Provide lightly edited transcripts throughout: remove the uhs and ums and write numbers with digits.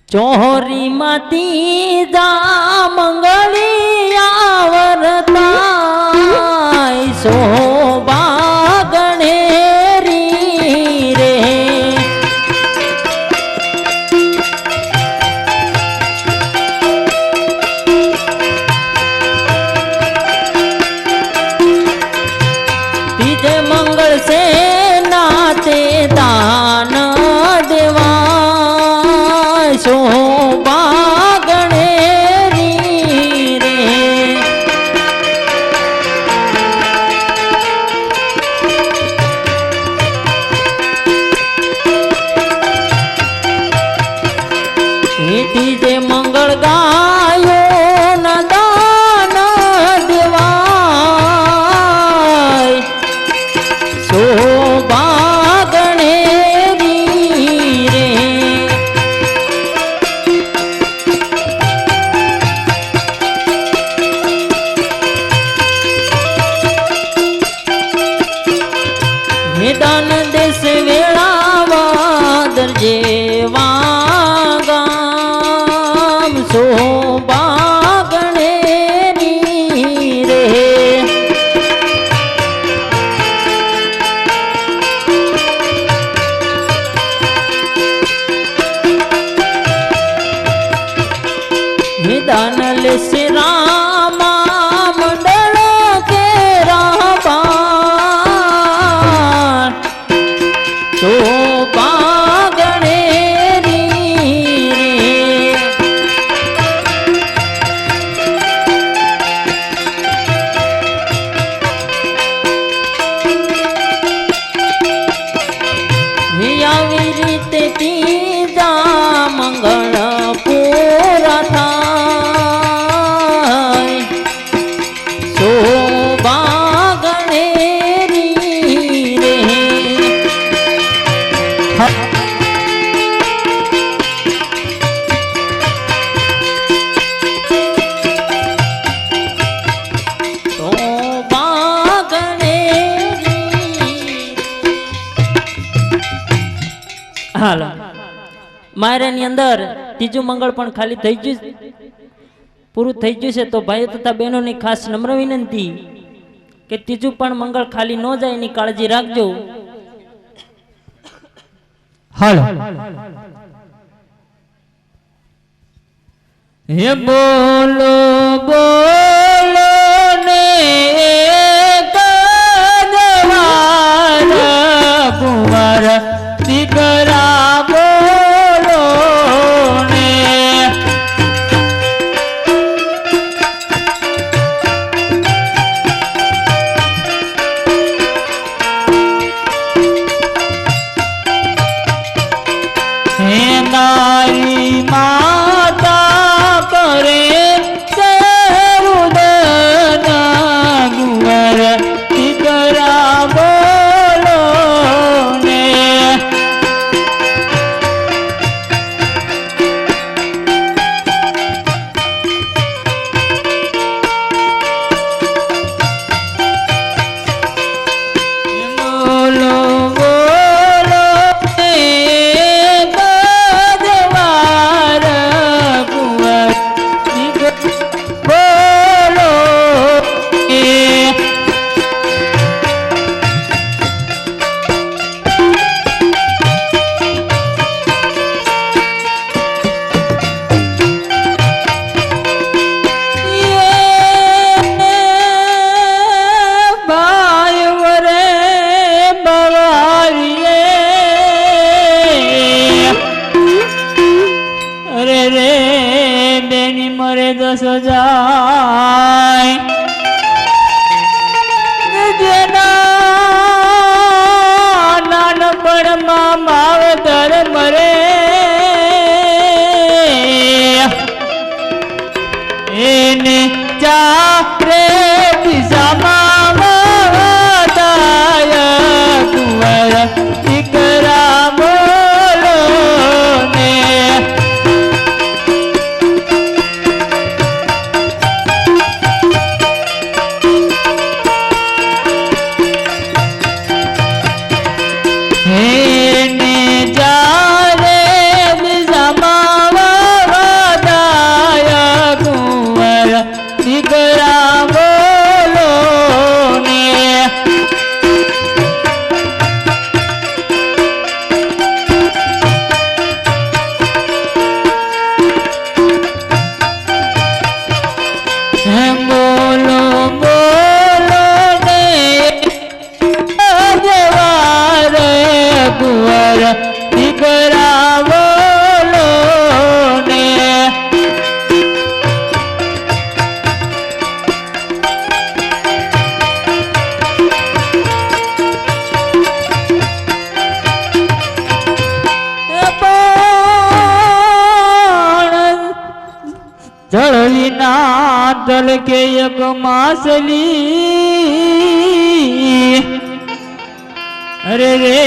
ચોરી માતી જા મંગળી આવરતા શોભા ગણેરી રે તીજે મંગળ સે નાતે દાન દેવા શોભા ગણેરી રે તીજે મંગળ ગાયો ના દાન દેવાય શોભા ગણેરી રે મેદાન દેશ વેળાવા દરજેવા ગામ શોભા ગણેરી રે મેદાન લેશે રામા મંડળ કે રાબા શોભા ગણેરી રે આવી રીતે ત્રીજા મંગળ પૂરા થાય શોભા ગણેરી રે શોભા ગણેરી હાલો માયરાની અંદર ત્રીજું મંગળ પણ ખાલી થઈ ગયું પૂરું થઈ ગયું છે તો ભાઈઓ તથા બહેનોની ખાસ નમ્ર વિનંતી કે ત્રીજું પણ મંગળ ખાલી ન જાય એની કાળજી રાખજો હાલો હે બોલો બોલો ને કદવાર કુંવર દીકરા બોલો ને હે નારી માતા કરે સેવું તલ કે એક માસલી અરે રે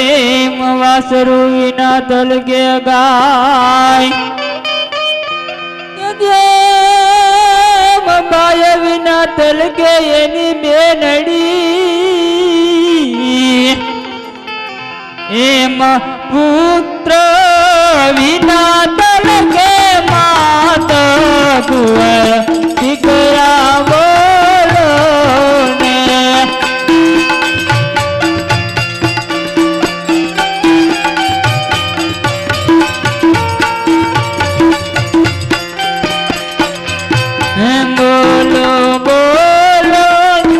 વાસરુ વિના તલ કે ગાય બાય વિના તલ કે એની બેનડી એમ પુત્ર વિના તલ કે માત કુંવર દીકરા બોલો ને બોલો બોલો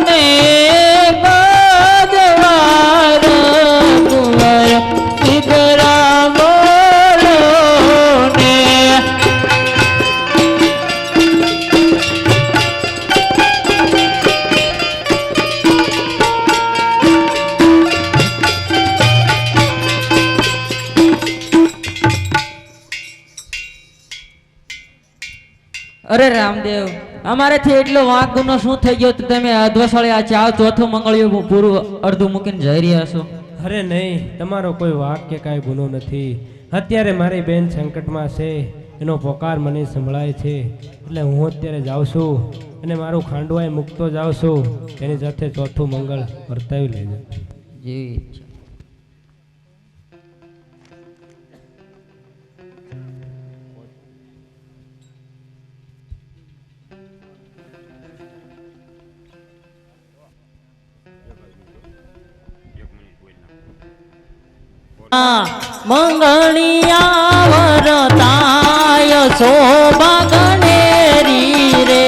ને ભગવાન કુંવર દીકરા બોલો ને અરે રામદેવ અમારેથી એટલો વાંક ગુનો શું થઈ ગયો તો તમે અધવસળે આ ચાવ ચોથું મંગળિયું પૂરું અડધું મૂકીને જઈ રહ્યા છો? અરે નહીં, તમારો કોઈ વાક કે કાંઈ ગુનો નથી. અત્યારે મારી બેન સંકટમાં છે, એનો પોકાર મને સંભળાય છે, એટલે હું અત્યારે જાઉં છું અને મારું ખાંડવાય મૂકતો જાઉં છું. એની સાથે ચોથું મંગળ વર્તાવી લેજો. જેવી ઈચ્છા. મંગળિયા વરતાય શોભા ગણેરી રે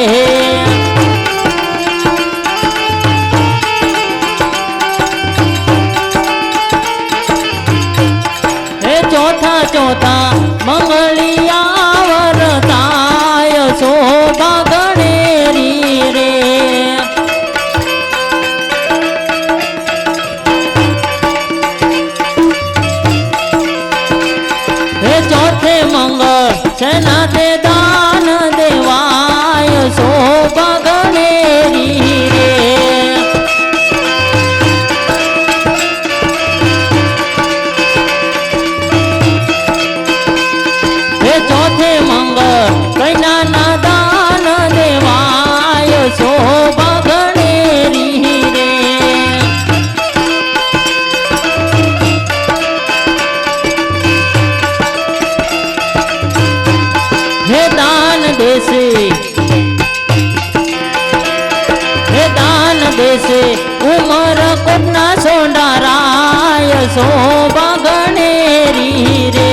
હે ચોથા ચોથા મંગળિયા વરતાય શોભા ગણેરી રે સેના તે દાન દેવાય શોભા ગણેરી રે હે ચોથે મંગળ કૈનાના દાન દેવાય શોભા ગણેરી રે હે દાન દેશે ઉમર કોટના સોંડારાય શોભા ગણેરી રે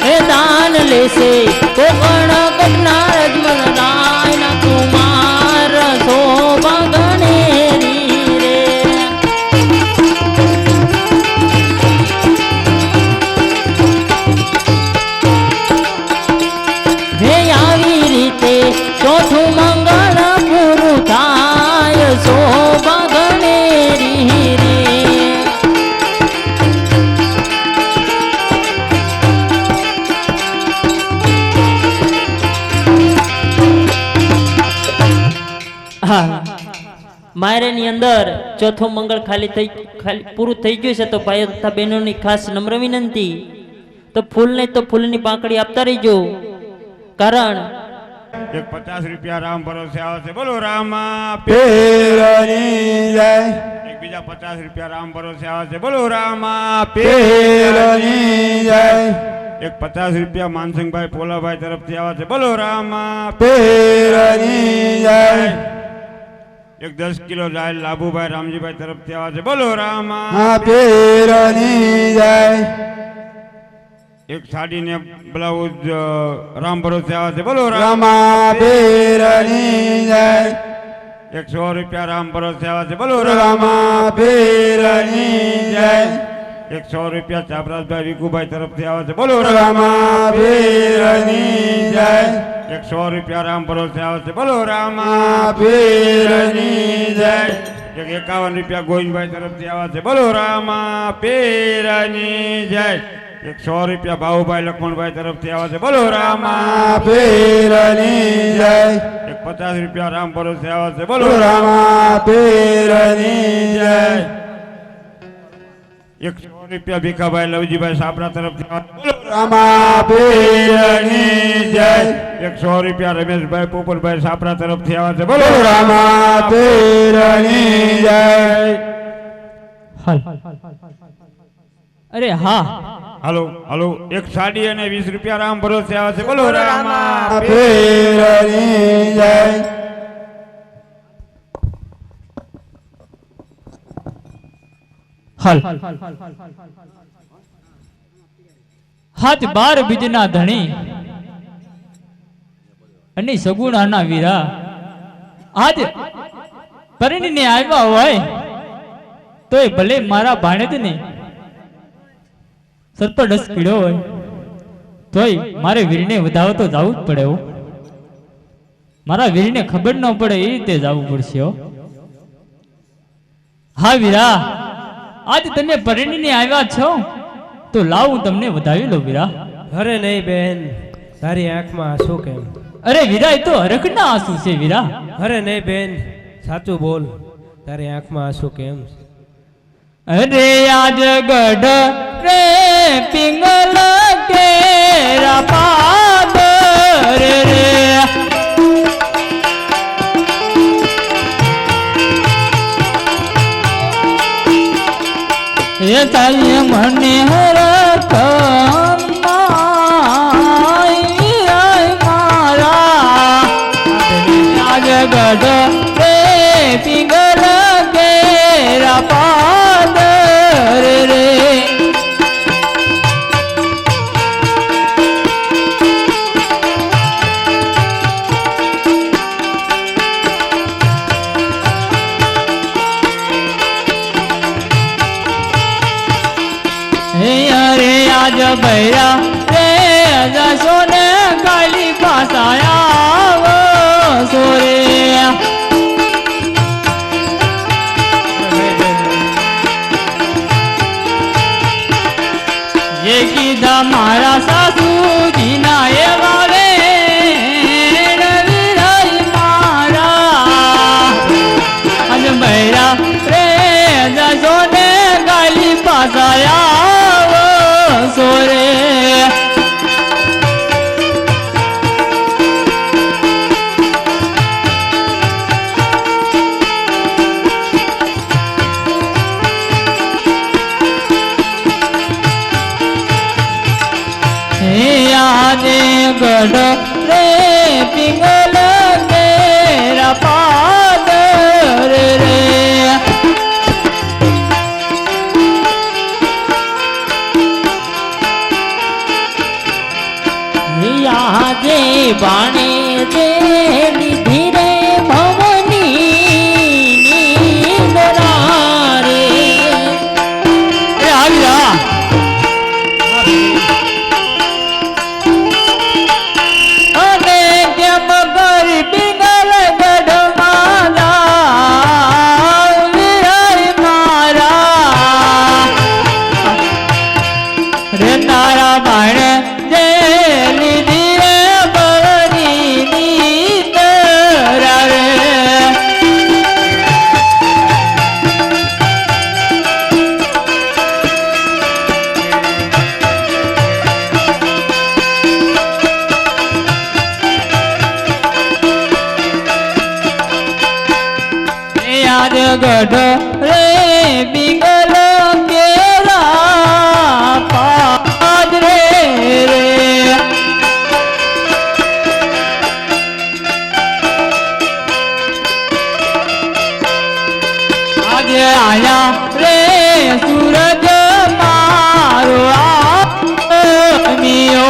હે દાન લેશે કોકણ કોટના રજમન રાયના કુમાર શોભા ગણેરી રે હે આવી રીતે ચોથું મંગળ પૂરું થાય શોભા ગણેરી રે માયરાની અંદર ચોથું મંગળ ખાલી પૂરું થઈ ગયું છે તો ભાઈઓ તથા બહેનોની ખાસ નમ્ર વિનંતી તો ફૂલને તો ફૂલની પાંખડી આપતા રહીજો કારણ એક 50 રૂપિયા રામ ભરોસે આવે છે. બોલો રામા પીરની જય. એક બીજા 50 રૂપિયા રામ ભરોસે આવે છે. બોલો રામા પીરની જય. એક 50 રૂપિયા માનસિંહભાઈ પોલાભાઈ તરફથી આવે છે. બોલો રામા પીરની જય. એક 10 કિલો દાળ લાભુભાઈ રામજીભાઈ તરફથી આવે છે. બોલો રામા હા પીરની જય. એક સાડીને બ્લાઉઝ રામ ભરોસે આવે છે. બોલો રામા પીરની જય. એક 100 રૂપિયા રામ ભરોસે આવે છે. બોલો રામા પીરની જય. એક 100 રૂપિયા ચાપરાજભાઈ વિકુભાઈ તરફથી આવે છે. બોલો રામા પીરની જય. એક 100 રૂપિયા રામ ભરોસે આવે છે. બોલો રામા પીરની જય. એક 51 રૂપિયા ગોવિંદભાઈ તરફથી આવે છે બોલો રામા પીરની જય એક 100 રૂપિયા ભાવુભાઈ લક્ષ્મણભાઈ તરફથી આવે છે બોલો રામા પીરની જય એક 50 રૂપિયા રામ ભરોસે આવે છે બોલો બોલો રામા પીરની જય એક 100 રૂપિયા ભીખાભાઈ લવજીભાઈ સાપરા તરફથી આવે છે બોલો રામા પીરની જય એક 100 રૂપિયા રમેશભાઈ પોપલભાઈ સાપરા તરફથી આવે છે બોલો બોલો રામા પીરની જય હાલ અરે હા હાલો હાલો એક સાડી અને 20 રૂપિયા રામ ભરોસે આવે છે બોલો રામા પીરની જય હાલ હાથ બાર બીજના ધણી અને સગુણાના વીરા આજ પરણીને આવ્યા હોય તોય ભલે મારા ભાણેજને સર્પડસ પીડ્યો હોય તોય મારે વીરને વધાવતો જવું જ પડે હો. મારા વીરને ખબર ન પડે એ રીતે જવું પડશે હો. હા વીરા આજ તમે પરણીને આવ્યા છો તો લાવ હું તમને વધાવી લો વીરા. અરે નહીં બેન, તારી આંખમાં આંસુ કેમ? અરે વીરા એ તો હરખના આંસુ છે વીરા. અરે નહીં બેન, સાચું બોલ, તારી આંખમાં આંસુ કેમ? અરે આજ ગઢ રે પિંગલ કેરા પાદ રે રે એ તાઈ મને હરખ મારા આજ ગઢ રે પિંગલ કેરા પાદ રે રે અરે આજ ભૈરા રે જશો ને કાલી પાસાયા સોરે ये कीधा मारा सासूजी ना एवा रे रविराई मारा अज भैरा रे जशो ने गाली पासाया सोरे आदे गढ़ रे पिंगल तेरा पाद रे रे आदे बाणे दे धीरे भवनी नींदरा रे आविया गढ़ रे बिंगल केरा पाद रे रे आज आया रे सूरज मारो आमियो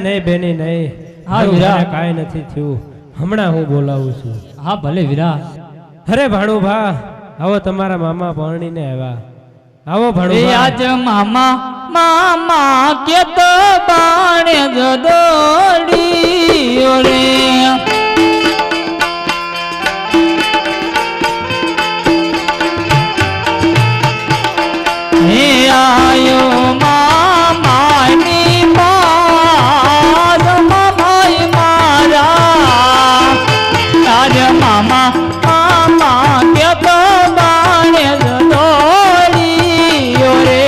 નહીં બેની નહીં. હા, મારું વીરા. મને કાંઈ નથી થયું. હમણાં હું બોલાવું છું. હા ભલે વીરા. અરે ભાણુભા, આવો તમારા મામા પરણીને આવ્યા. આવો એ ભાણુભા. આજ મામા મામા કે તો બાણે જદોડી રે હે આયો મામાની માર મામાઈ મારા તાર મામા મામા કે તો બાણે જદોડી રે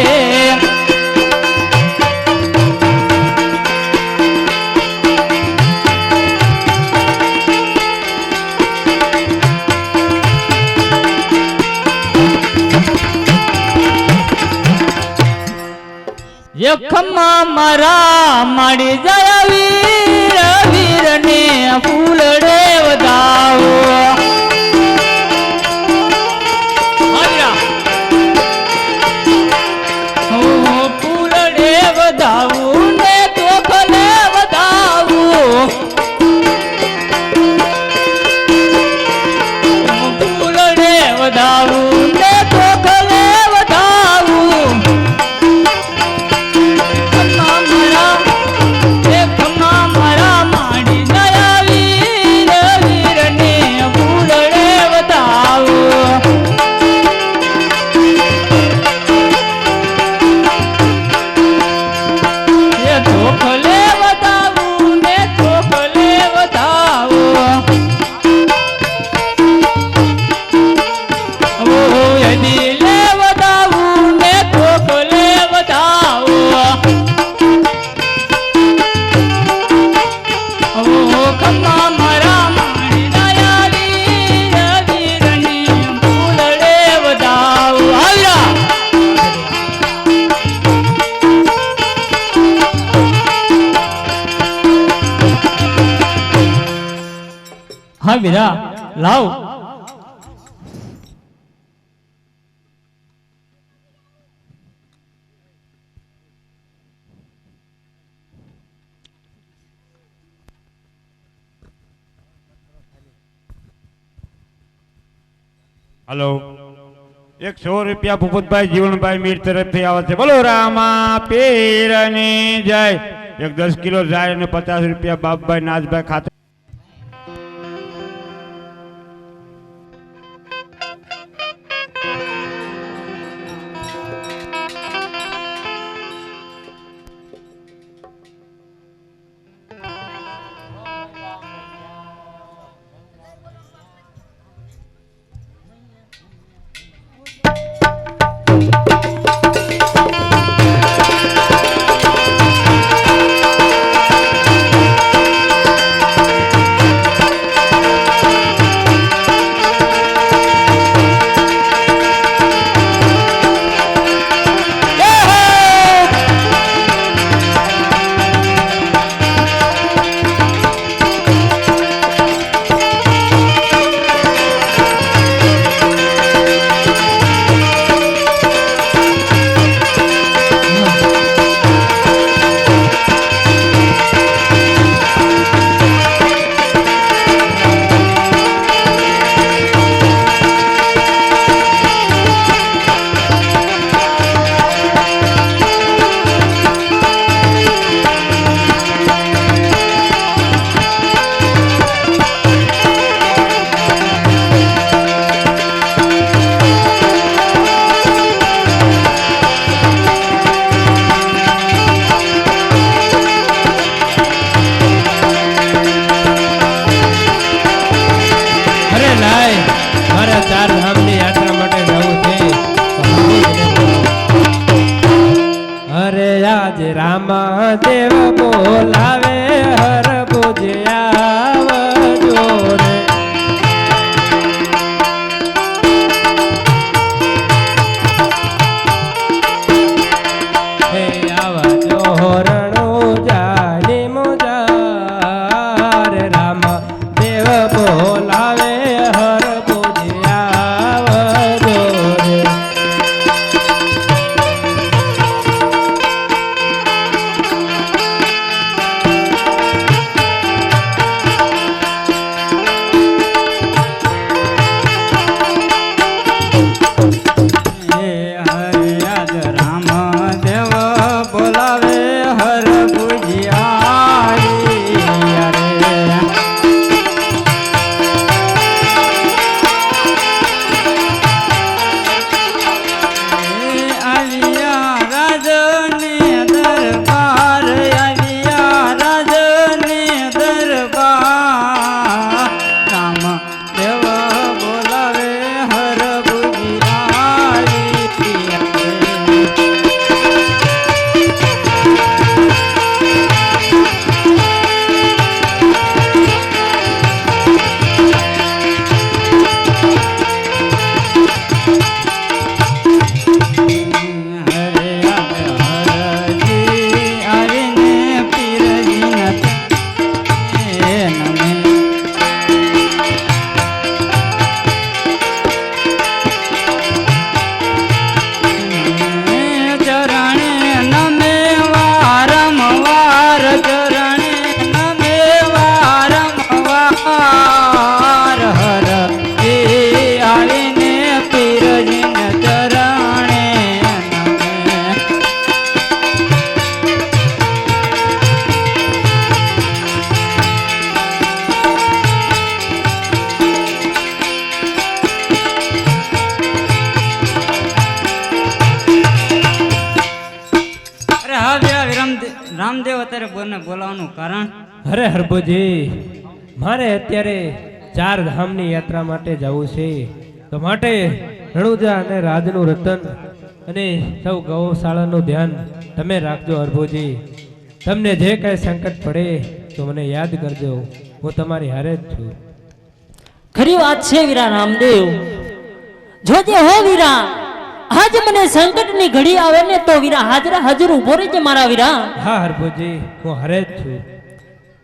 યખમાં મારા માડી જાય વીર વીરને ફૂલડે વધાવો ફૂલડે વધાવું ને તોખલે વધાવું ફૂલડે વધાવું ને તોખલે વધાવું હા વીરા લાવ હલો 100 રૂપિયા ભૂપતભાઈ જીવણભાઈ મીર તરફથી આવે છે. બોલો રામા પીરની જય. એક 10 કિલો જાય અને 50 રૂપિયા બાપભાઈ નાથભાઈ ખાતે. રામાદેવ બોલાવે હર પૂજ્યા જોરે હે આવા જોરણો જાલી મુજાર રામાદેવ બોલાવે હર પૂજ્યા જોરે રામદેવ અત્યારે બોને બોલાવવાનું કારણ? અરે હરભુજી, મારે અત્યારે 4 ધામની યાત્રા માટે જવું છે, તો માટે રણુજા અને રાજનું રતન અને સૌ ગૌશાળાનું ધ્યાન તમે રાખજો હરભુજી. તમને જે કાંઈ સંકટ પડે તો મને યાદ કરજો, હું તમારી હારે જ છું. ખરી વાત છે વીરા રામદેવ. જોજે હો વીરા, આજ મને સંકટની ઘડી આવે ને તો વીરા હાજરા હાજર ઉભો રહેજે મારા વીરા. હા હરભુજી, હું હારે જ છું.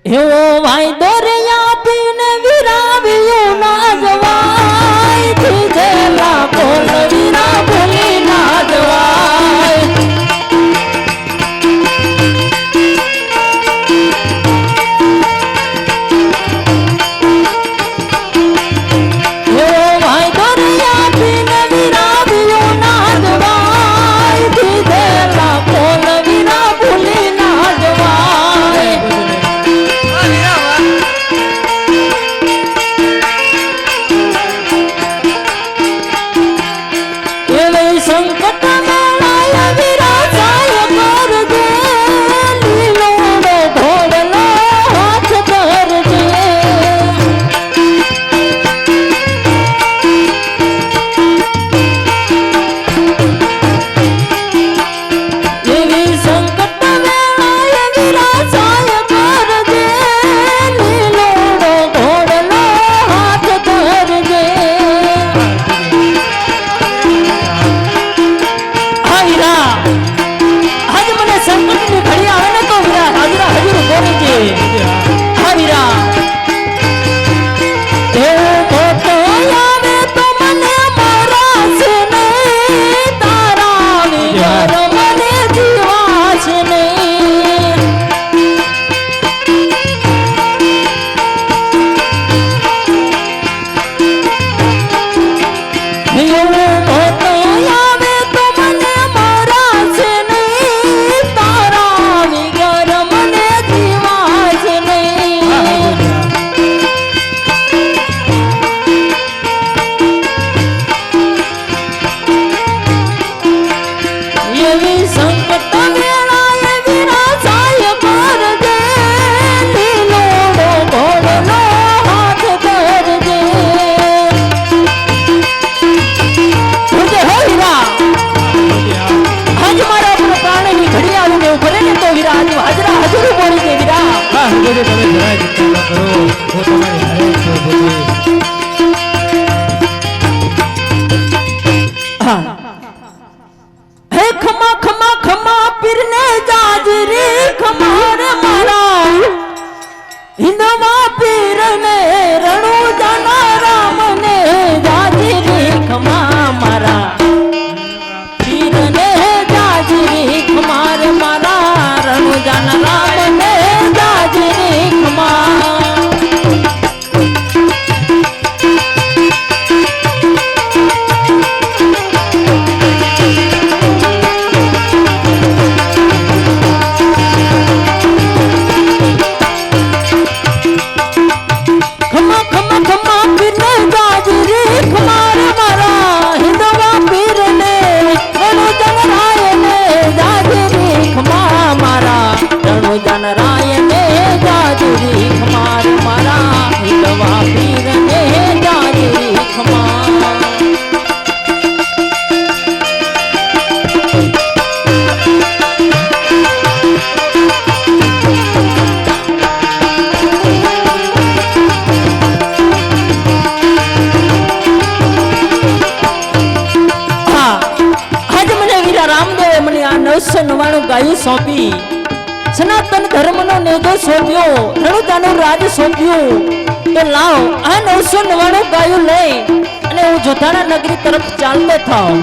એવો વાયદો રે આપીને વીરાવ્યું ના જવાય, દીધેલા બોલ વીરા ભૂલી ના જવાય. એવો વાયદો રે આપીને વીરાવ્યું ના જવાય, દીધેલા બોલ વીરા ભૂલી ના જવાય. એવી સંકટ મેળાય વિરાજાય કરજે, લીલોડો ઘોડલો હાથ ધરજે. એવી સંકટ મેળાય વિરાજાય કરજે, લીલોડો ઘોડલો હાથ ધરજે. હા વીરા, આજ મને સંકટની ઘડી આવે ને તો વીરા હાજરા હાજર ઉભો રહેજે. હા વીરા, એવો મોટો આવે તો મને મરાશે નહીં, તારા વગર મને જીવાશે નહીં. એવો મોટો આવે તો મને મરાશે નહીં, તારા વગર મને જીવાશે નહીં. એવી સંકટ વેળાએ વિરાજાય કરજે, લીલોડો ઘોડલો હાથ ધરજે. જોજે હો વીરા, આજ મારા પર પ્રાણની ઘડી આવીને ઉભો રહે ને તો વીરા આજ હાજરા હાજર ઉભો રહેજે વીરા. હા હરભુજી, તમે જરાય ચિંતા ન કરો, હું તમારી હારે જ છું હરભુજી. હે ખમા ખમા ખમા પીરને જાજરી ખમા રે મારા, હિંદવા પીરને રણુજાના રામને જાજરી ખમા મારા, પીરને જાજરી ખમા રે મારા, રણુજાના રામને જાજરી ખમા. ખમા ખમા ખમા પીરને જાજરી ખમા રે મારા, હિંદવા પીરને રણુજન રાયને જાજરી ખમા મારા, રણુજન રાયને જાજરી ખમા રે મારા, હિંદવા પીરને જાજરી ખમા. હા, આજ મને વીરા રામદેવે મને આ 999 ગાયું સોંપી, સનાતન ધર્મનો નેજો સોંપ્યો, રણુજાનું રાજ સોંપ્યું. તો લાવ આ 999 ગાયું લઈ અને હું જોધાણા નગરી તરફ ચાલતો થાઉં.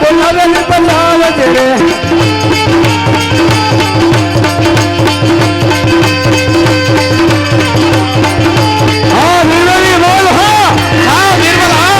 બોલાવે ને બતાવે છે રે હા વીરવલી બોલ હા વીરવલ આવ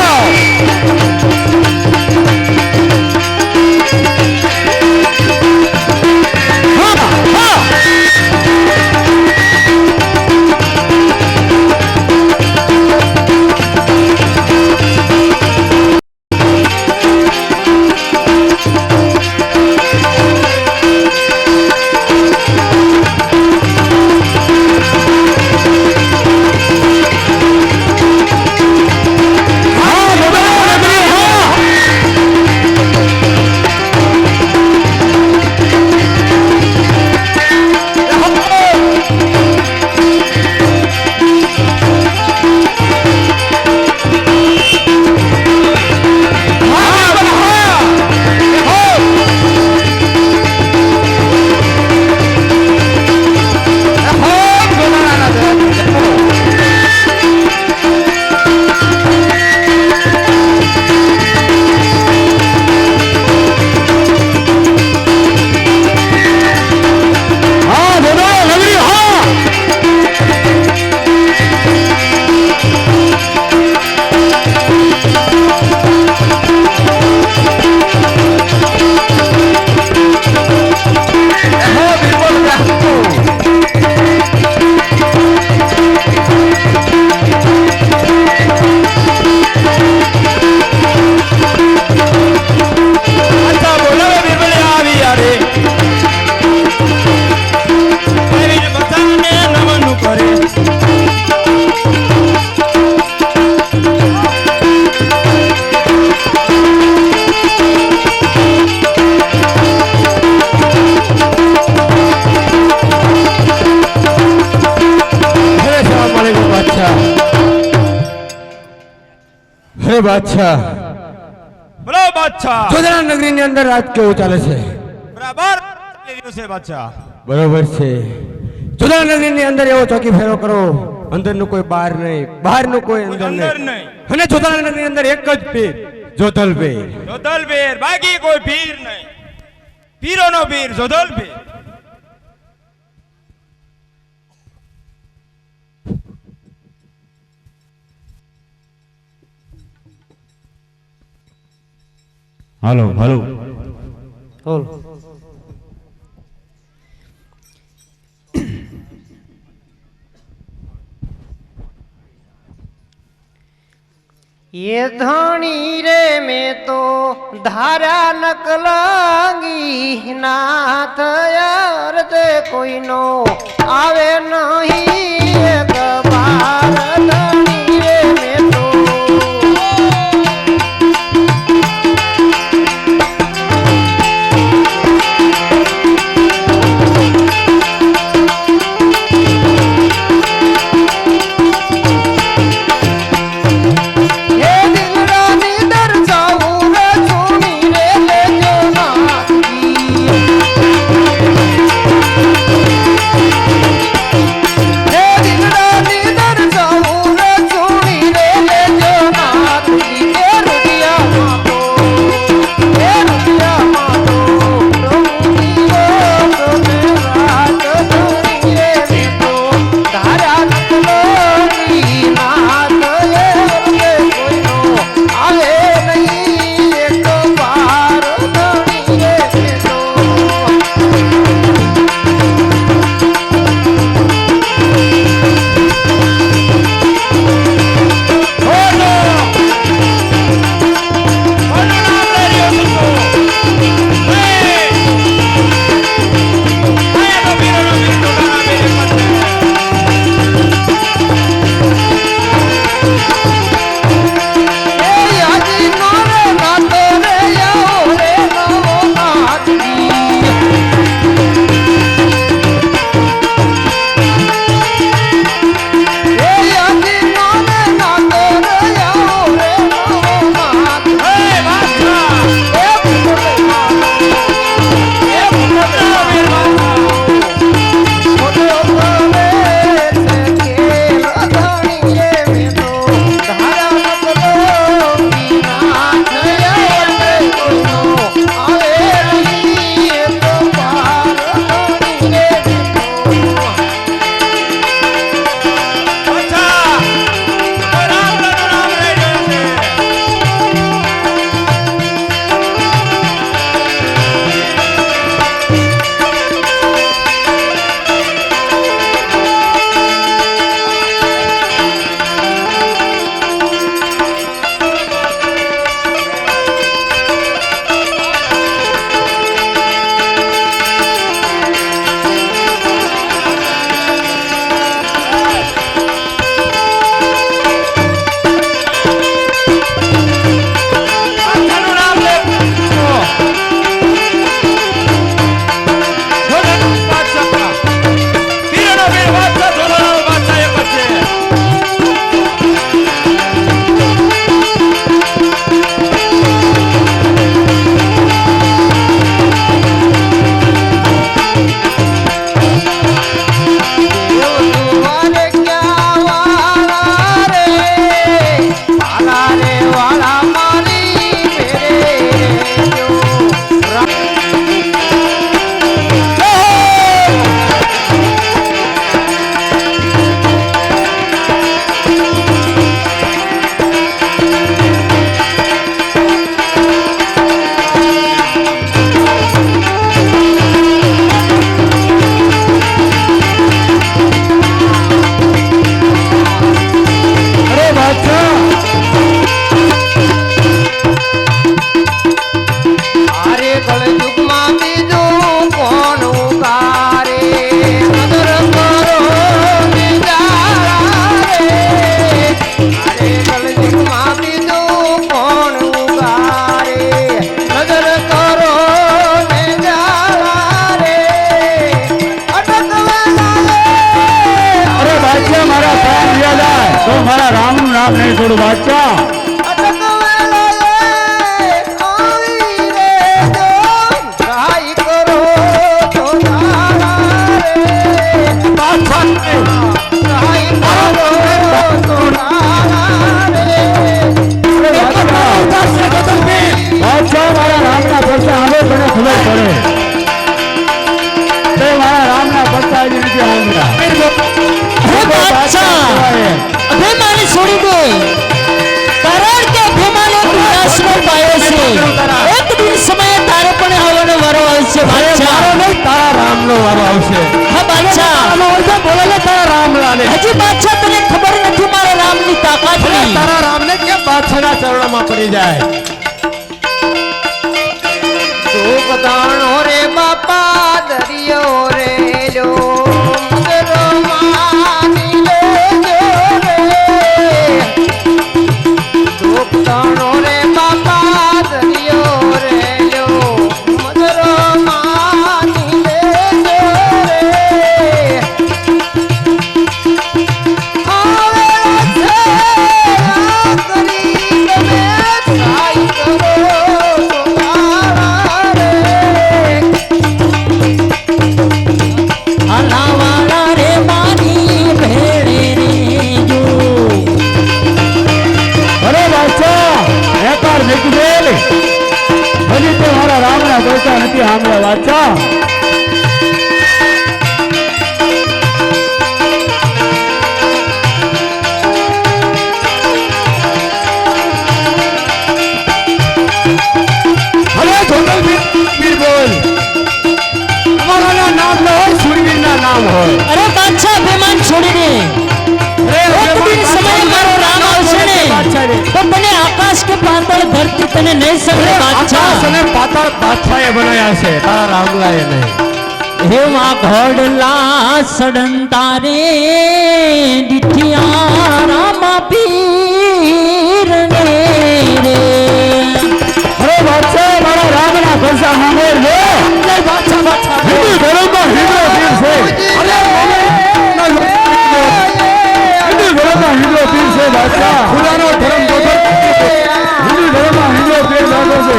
બાદશાહ બોલો બાદશાહ જોધરા નગરી ની અંદર રાત કેવું ચાલે છે બરાબર છે બાદશાહ બરોબર છે જોધરા નગરી ની અંદર એવો ચોકી ફેરો કરો અંદર નું કોઈ બહાર નહીં બહાર નું કોઈ અંદર નહીં અને જોધરા નગરી ની અંદર એક જ પીર જોધલબેર જોધલબેર બાકી કોઈ પીર નહીં પીરોનો પીર જોધલબેર હાલો હાલો બોલ ये धनी रे में तो धारा नकलांगी नाथ यार ते कोई नो आवे नहीं एक बार धनी रे में तो दिल रानी અરે બાદશાહ અરે કળયુગમાં બીજું કોણ ઉગારે નજર કરો ને જારા રે અરે કળયુગમાં બીજું કોણ ઉગારે નજર કરો ને જારા રે અટકવાના અરે બાદશાહ મારા પ્રાણ વ્યા જાય તો મારા રામનું નામ નહીં છોડું બાદશાહ. બાદશાહ મારા રામના પરચા હવે તને ખબર પડે તે મારા રામના પરચા હજી નથી આવતા. હે બાદશાહ અભિમાની છોડી દે કારણ કે અભિમાને તું નાશમાં પાયો છે એક દિવસ સમયે તારે પણ આવવાનો વારો આવશે બાદશાહ. તારા રામનો વારો આવશે. હા બાદશાહ બોલે તારા રામ લાલે હજી બાદશાહ તને ખબર નથી મારા રામની તાકાતની. તારા રામને કેમ બાદશાહના ચરણોમાં પડી જાય? સુખદાણો રે બાપા દરિયો રે લો મદરો માની લેજો રે સુખદાણો રે બાપા દરિયો રે લો મદરો માની લેજો રે આવેલા છે આ કરી તમે સાઈ કરો હલાવાળા રે માની ભેળે રે જો. અરે બાદશાહ વેપાર મૂકી દે હજી તો મારા રામના પરચા નથી સાંભળ્યા બાદશાહ. હવે જોતલ વીર બોલ. અમારાના નામ ન હોય, શૂરવીરના નામ હોય. અરે બાદશાહ અભિમાન છોડી દે એક દિન સમયે મારો રામ આવશે ને તો તને આકાશ કે પાતાળ ધરતી તને નહીં સગડે આકાશ બાદશાહ. અને પાતાળ બાદશાહે બનાવ્યા છે, તારા રામલાએ નહીં. હેવા ઘોડલા સડંતા રે દીઠિયા રામા પીર ને રે. અરે બાદશાહ મારા રામના પરચા સાંભળ લે. હિન્દુ ધર્મમાં હિન્દુ પીર છે. હિન્દુ ધર્મમાં હિન્દુ પીર છે બાદશાહ. ખુદાનો ધર્મ હિન્દુ ધર્મમાં હિન્દુ પીર બેઠો છે.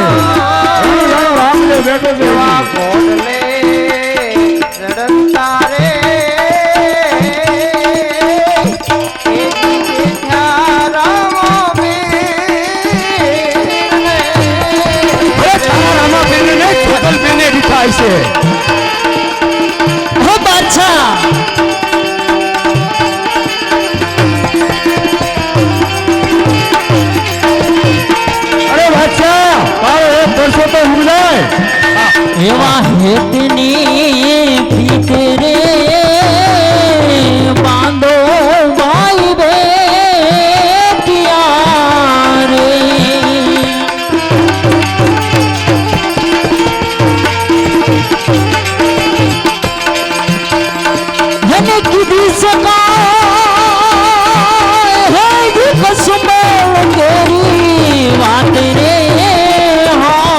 હિન્દુ ધર્મ રામદેવ બેઠો છે. કોડલે સડંતા રે તારા રામાપીરને નહીં, છોતલપીરને રીઠાય છે. હો બાદશાહ અરે બાદશાહ તારો એક પરચો તો સમજાય. એવા હેતની પ્રીત રે બાંધો ભાઈ બેટિયા રે. એને કીધી શકાય હે જી કસુમ ગોરી વાત રે. હા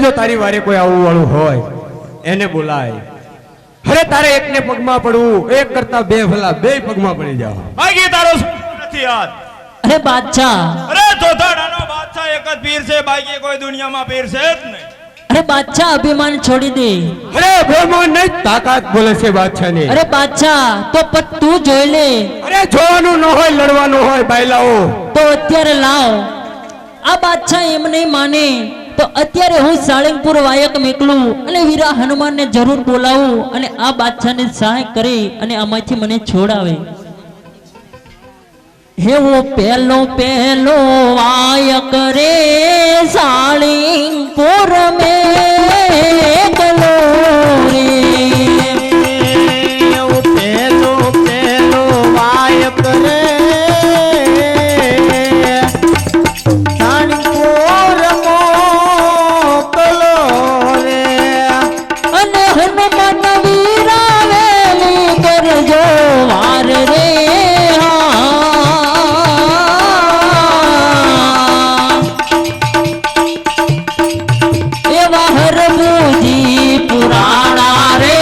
જો તારી વારે કોઈ આવવું વાળું હોય એને બોલાય. અરે તારે એકને પગમાં પડવું, એક કરતા બે ભલા, બે પગમાં પડી જાઓ. બાકી તારો નથી યાદ. અરે બાદશાહ, અરે ચોથાડાનો બાદશાહ એક જ પીર છે, બાકી કોઈ દુનિયામાં પીર છે જ નહીં. અરે બાદશાહ અભિમાન છોડી દે. અરે ભગવાન નહીં, તાકાત બોલે છે બાદશાહની. અરે બાદશાહ તો પણ તું જોઈ લે. અરે જોવાનું ન હોય, લડવાનું હોય બાયલાઓ. તો અત્યારે લાવ. આ બાદશાહ એમ નહીં માને તો અત્યારે હું સાળંગપુર વાયક મેકલું અને વીરા હનુમાનને જરૂર બોલાવું અને આ બાદશાહને સહાય કરી અને આમાંથી મને છોડાવે. હેવો પહેલો વાયક રે સાળંગપુર મેકલો રે. પહેલો વાયક રે સાળંગપુર મોકલો રે. અને હનુમાન વીરા વેલી કરજો વાર રે. એવા હરભુજી પુરાણા રે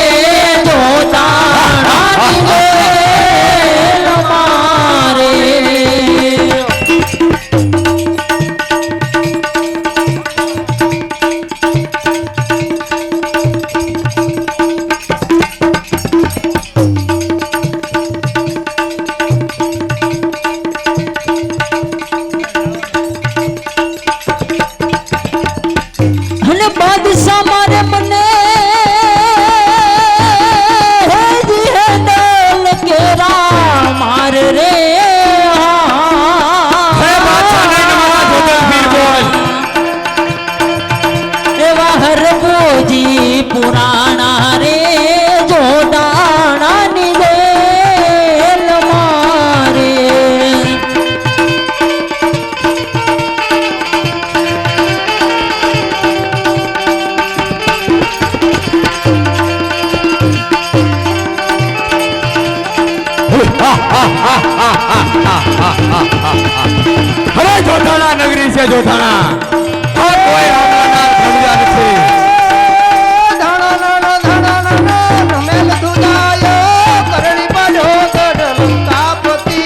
જોતા મારે. અને બાદશાહ મારે મને હેજી હેદલ કેરા માર રે. એવા હરભુજી પુરાણા રે જોડાણાની દેલ મારે. અરે જોધાણા નગરી છે, જોધાણા. આ કોઈ રામના સમજ્યા નથી. રમેલ દુદાયો કરણી પાડો કડલંકાપતિ.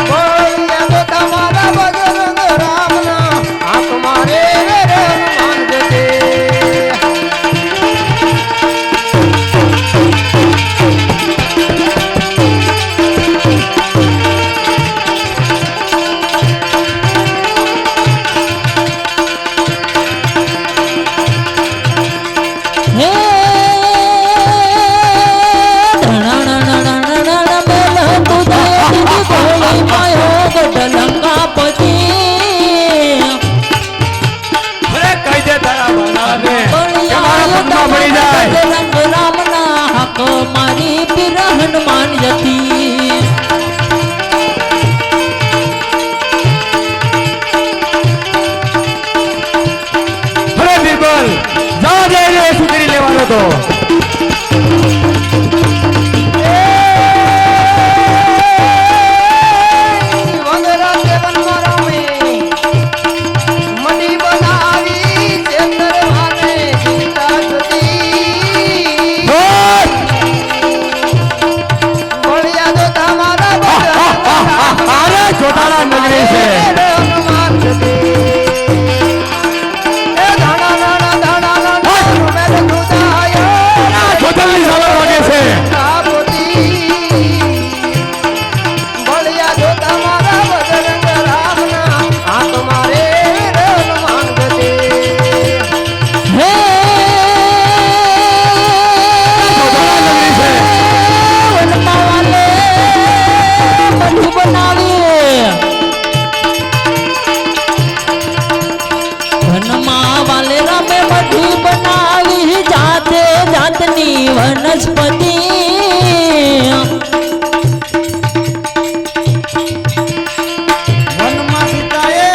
બોલ્યા તો તમારા બજરંગ રામના હાથ મારે હનુમાન જતે. હે ધણાણાણાણાણા બેલ તુદાય દીદી ગોળી પાયો ગઢલંકાપતિ. અરે કહી દે તારા ભલાને કે મારા બળિયા પગમાં પડી જાય. બજરંગ રામના હાક મારી પીર હનુમાન જતી. અરે બીરબલ, જા જઈને સુધરી લેવાનો તો. વગરા સેવનમાં રમે મની બનાવી ચેતર માને સીતા સતી. બોલ્યા તો તમારા અરે જોધાણા નગરી છે. હનુમાન જતે. એ ધણાણાણા રમેલ દુદાયો જોધલની ઝાલર વાગે છે. બોલ્યા જો તમારા બજરંગ રામના હાથ મારે હનુમાન ગતે. હે જોધાણા નગરી છે. વનમાં વાલે મઢી બનાવી. વનમાં વાલે રામે મઢી બનાવી જાતે જાતની વનસ્પતિ. વનમાં સીતાએ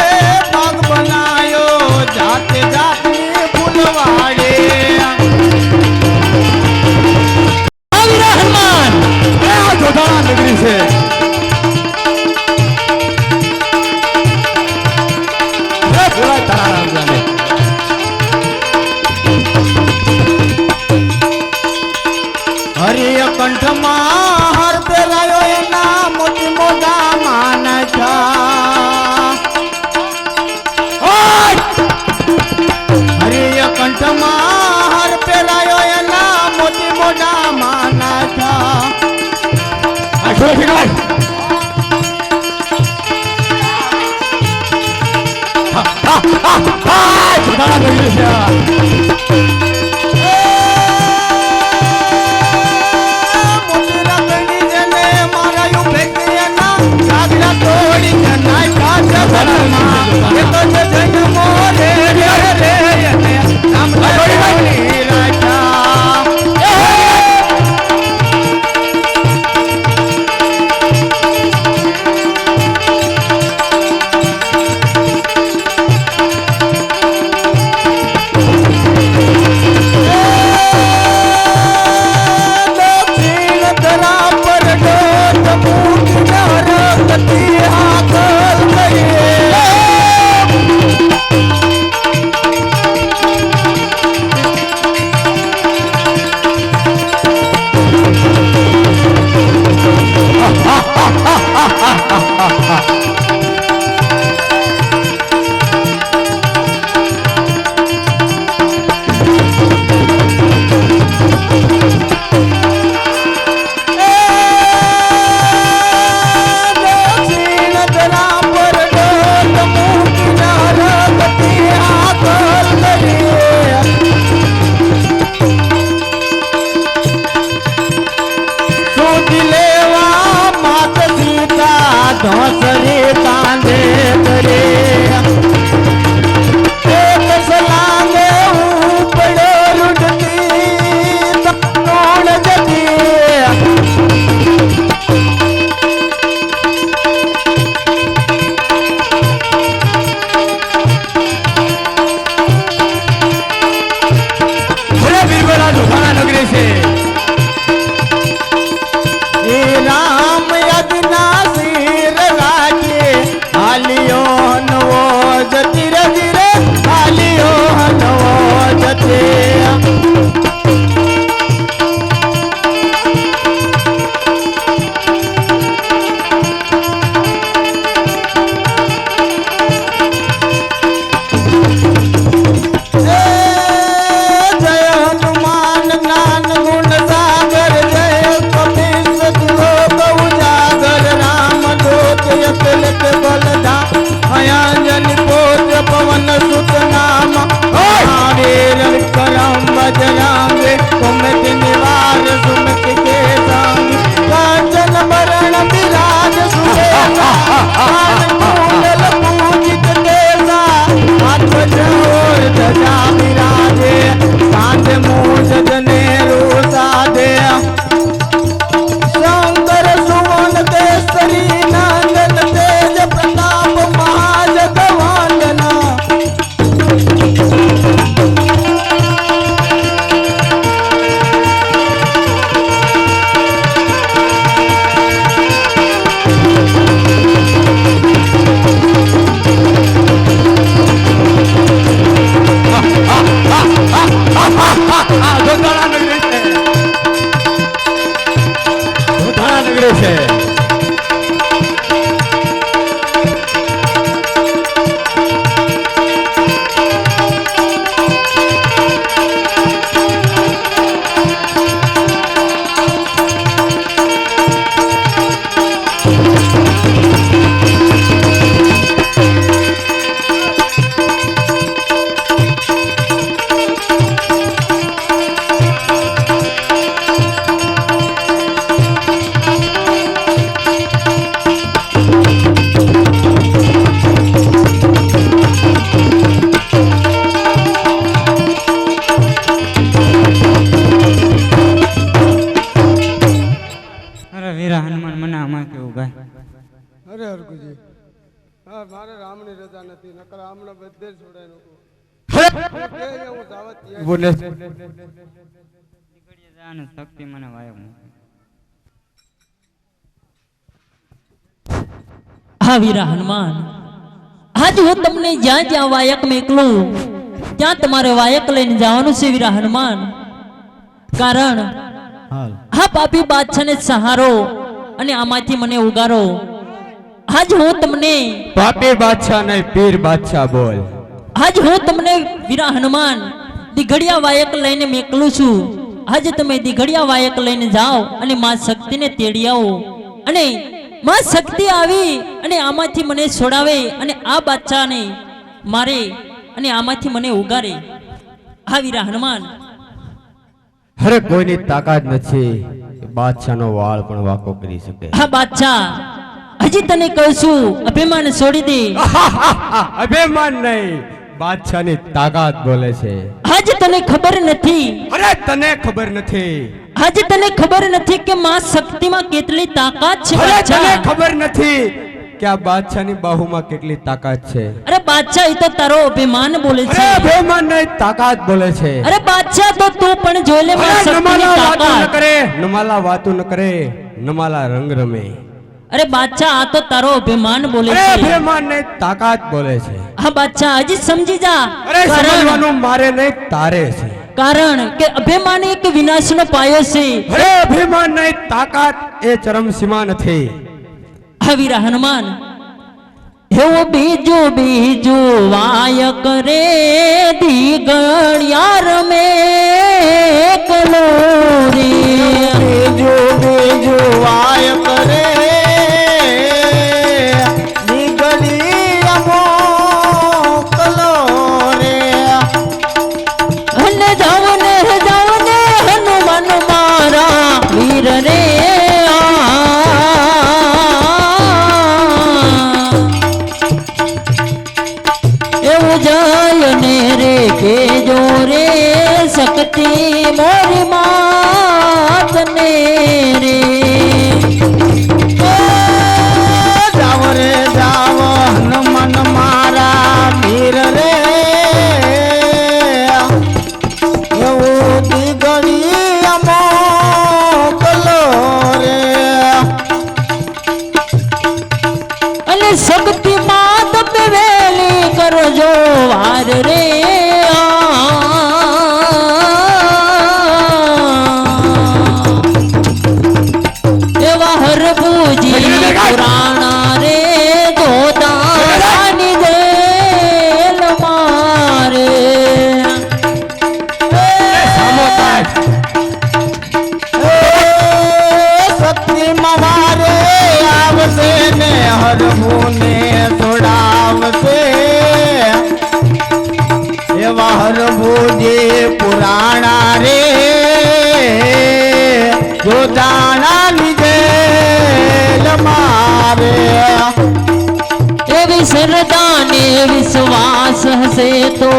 બાગ બનાયો જાતે જાતની ફૂલવાડે. આવી હનુમાન. અરે આ જોધાણા નગરી છે. થોડો ફેરવાય. જોધાણા નગરી છે આ. મારે રામની રજા નથી નકર આમણે બધે છોડાય नको શક્તિ મને વાયો હા વીરા હનુમાન, આજ હું તમને જ્યાં જ્યાં વાયક મેકલું ત્યાં તમારે વાયક લઈને જવાનું છે વીરા હનુમાન. કારણ હા પાપી બાદશાહને સહારો અને આમાંથી મને ઉગારો. આજ હું તમને પાપી બાદશાહ નહીં પીર બાદશાહ બોલ. આજ હું તમને વીરા હનુમાન દીઘડિયા વાયક લઈને મેકલું છું. આજે તમે દીઘડિયા વાયક લઈને જાઓ અને માં શક્તિને તેડી આવો અને માં શક્તિ આવી અને આમાંથી મને છોડાવે અને આ બાદશાહને મારે અને આમાંથી મને ઉગારે. આ વીરા હનુમાન, અરે કોઈની તાકાત નથી બાદશાહનો વાળ પણ વાકો કરી શકે. હા બાદશાહ, હજી તને કહું છું, અભિમાન છોડી દે. અભિમાન નહીં, બાદશાહની તાકાત બોલે છે. આજે તને ખબર નથી, અરે તને ખબર નથી, આજે તને ખબર નથી કે માં શક્તિમાં કેટલી તાકાત છે. અરે તને બાદશાહ, ખબર નથી કે આ બાદશાહની બાહુમાં કેટલી તાકાત છે. અરે બાદશાહ, એ તો તારો અભિમાન બોલે અરે છે. અભિમાન નહીં, તાકાત બોલે છે. અરે બાદશાહ, તો તું પણ જોઈ લે માં અરે શક્તિની નમાલા વાતો ન તાકાત. કરે, નમાલા વાતો ન કરે, નમાલા રંગ રમે. અરે બાદશાહ, આ તો તારો અભિમાન બોલે અરે છે. અભિમાન નહીં, તાકાત બોલે છે. હા બાદશાહ, હજી સમજી જા. અરે સમજવાનું મારે નહીં, તારે છે. કારણ કે અભિમાન એક વિનાશનો પાયો છે. અરે અભિમાન નહીં, તાકાત એ ચરમસીમા નથી. હા વીરા હનુમાન, એવું બીજું બીજું વાય કરે દીગણિયાર મેં કલો રે. બીજું બીજું વાય કરે નીકળી મોકલો રે. અને જાવ ને હનુમાન મારા વીર રે. એવું જાય ને રે કેજો રે શક્તિ મોરી માત ને રે. જાવ રે જાવ હનુમાન મારા વીર રે. એવું દીગડી મોકલો રે. અને શક્તિ માત વેલી કરજો વાર રે. એવા હરભુજી પુરાણા રે ગોદાની દેલ મારે. શક્તિમાં મારે આવશે ને હરભુને છોડાવશે. એવા હરભુજી પુરાણા રે જોતાણા લીધે મારે. એવી શ્રદ્ધા ને વિશ્વાસ હશે તો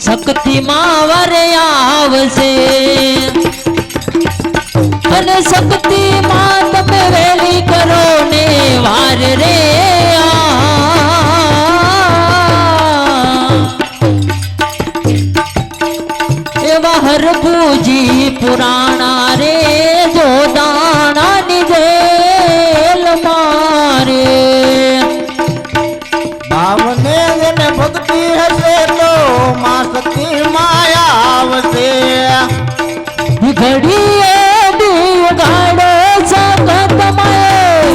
શક્તિ માં વરે આવશે. અને શક્તિ માં તમે વેલી કરો ને વાર રે. એવા હરભુજી પુરાણા રે જોદાણા ની જેલ મારે. ભાવને જેને ભક્તિ હશે તો માં શક્તિ માયા આવશે. ઘડીએ દીવ ગાડો સખત માએ.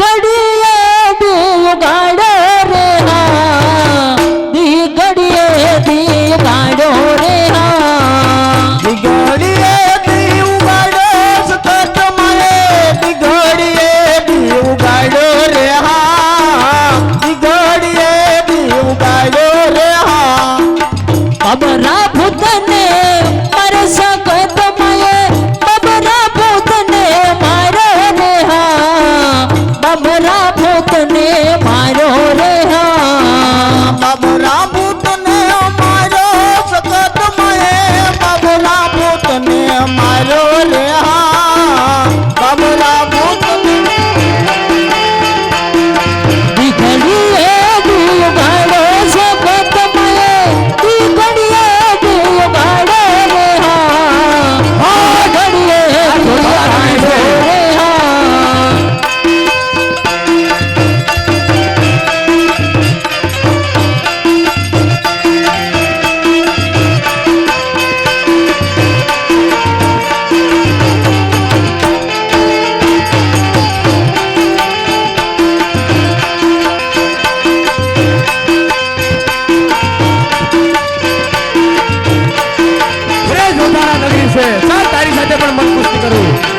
ઘડીએ દીવ ગાડો રે હા. ઘડીએ દીવ ગાડો રે હા. દિગડીએ દીવ ગાડો સખત માએ. દિગડીએ દીવ ગાડો રે હા. દિગડીએ દીવ ગાડો રે હા. બબરા ભૂતને મારે સખત માએ. બબરા ભૂતને મારો રે હા. બબરા ભૂતને મારો રે હા. બાબરા ભૂતને મારો સખત માએ. બાબરા ભૂતને મારો રે હા. બાબરા ભૂતને ઘડીએ દીવ ગાડો સખત માએ. ઘડીએ દીવ ગાડો રે હા. ઘડીએ દીવ ગાડો રે હા. સાથે પણ મન કુસ્તી કરું